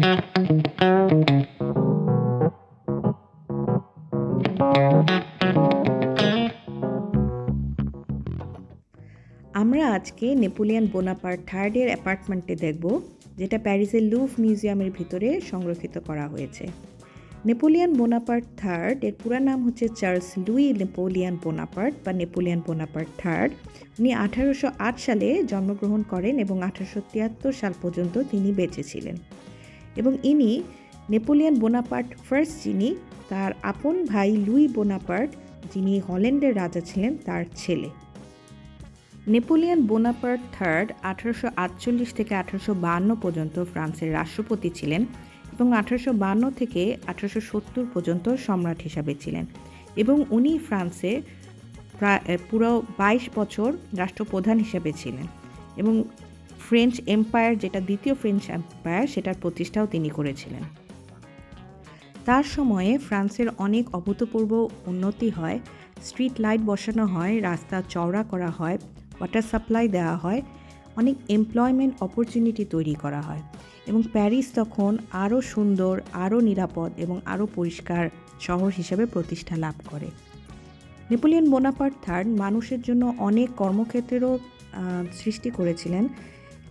আমরা আজকে Napoleon Bonaparte থার্ডের অ্যাপার্টমেন্টে দেখব, যেটা প্যারিসের লুভ মিউজিয়ামের ভিতরে সংরক্ষিত করা হয়েছে। নেপোলিয়ন বোনাপার্ট থার্ড এর পুরো নাম হচ্ছে চার্লস লুই নেপোলিয়ন বোনাপার্ট বা নেপোলিয়ন বোনাপার্ট থার্ড। উনি 1808 সালে জন্মগ্রহণ করেন এবং 1873 সাল পর্যন্ত তিনি বেঁচে ছিলেন। এবং ইনি নেপোলিয়ন বোনাপার্ট ফার্স্ট, যিনি তার আপন ভাই লুই বোনাপার্ট, যিনি হল্যান্ডের রাজা ছিলেন, তার ছেলে। নেপোলিয়ন বোনাপার্ট থার্ড 1848 থেকে 1852 পর্যন্ত ফ্রান্সের রাষ্ট্রপতি ছিলেন এবং 1852 থেকে 1870 পর্যন্ত সম্রাট হিসাবে ছিলেন। এবং উনি ফ্রান্সে পুরো 22 বছর রাষ্ট্রপ্রধান হিসাবে ছিলেন এবং ফ্রেঞ্চ এম্পায়ার, যেটা দ্বিতীয় ফ্রেঞ্চ এম্পায়ার, সেটার প্রতিষ্ঠাও তিনি করেছিলেন। তার সময়ে ফ্রান্সের অনেক অভূতপূর্ব উন্নতি হয়, স্ট্রিট লাইট বসানো হয়, রাস্তা চওড়া করা হয়, ওয়াটার সাপ্লাই দেওয়া হয়, অনেক এমপ্লয়মেন্ট অপরচুনিটি তৈরি করা হয় এবং প্যারিস তখন আরও সুন্দর, আরও নিরাপদ এবং আরও পরিষ্কার শহর হিসেবে প্রতিষ্ঠা লাভ করে। নেপোলিয়ন বোনাপার্ট থার্ড মানুষের জন্য অনেক কর্মক্ষেত্রেরও সৃষ্টি করেছিলেন,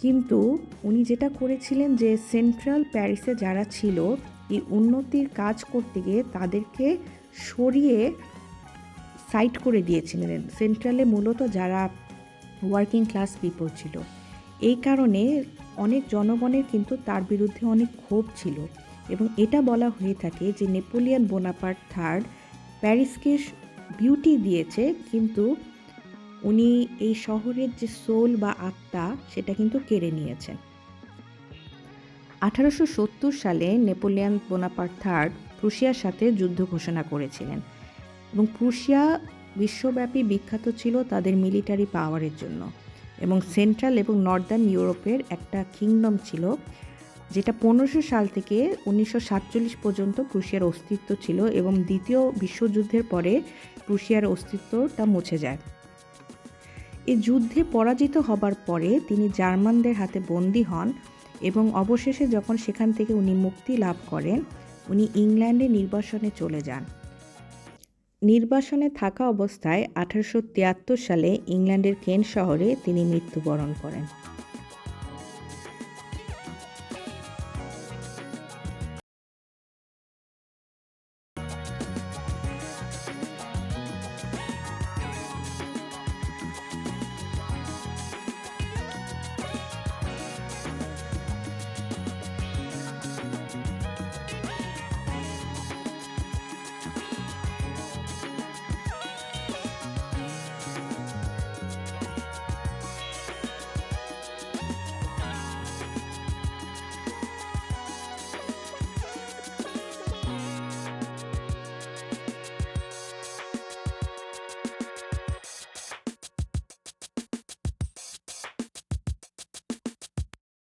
কিন্তু উনি যেটা করেছিলেন যে সেন্ট্রাল প্যারিসে যারা ছিল, এই উন্নতির কাজ করতে গিয়ে তাদেরকে সরিয়ে সাইড করে দিয়েছিলেন। সেন্ট্রালে মূলত যারা ওয়ার্কিং ক্লাস পিপল ছিল, এই কারণে অনেক জনগণের কিন্তু তার বিরুদ্ধে অনেক ক্ষোভ ছিল এবং এটা বলা হয়ে থাকে যে নেপোলিয়ন বোনাপার্ট থার্ড প্যারিসকে বিউটি দিয়েছে, কিন্তু উনি এই শহরের যে সোল বা আত্মা, সেটা কিন্তু কেড়ে নিয়েছেন। 1870 সালে নেপোলিয়ন বোনাপার্ট থার্ড প্রুশিয়ার সাথে যুদ্ধ ঘোষণা করেছিলেন এবং প্রুশিয়া বিশ্বব্যাপী বিখ্যাত ছিল তাদের মিলিটারি পাওয়ারের জন্য এবং সেন্ট্রাল এবং নর্দার্ন ইউরোপের একটা কিংডম ছিল, যেটা 1500 সাল থেকে 1947 পর্যন্ত প্রুশিয়ার অস্তিত্ব ছিল এবং দ্বিতীয় বিশ্বযুদ্ধের পরে প্রুশিয়ার অস্তিত্বটা মুছে যায়। এই যুদ্ধে পরাজিত হবার পরে তিনি জার্মানদের হাতে বন্দী হন এবং অবশেষে যখন সেখান থেকে উনি মুক্তি লাভ করেন, উনি ইংল্যান্ডে নির্বাসনে চলে যান। নির্বাসনে থাকা অবস্থায় 1873 সালে ইংল্যান্ডের কেন্ট শহরে তিনি মৃত্যুবরণ করেন।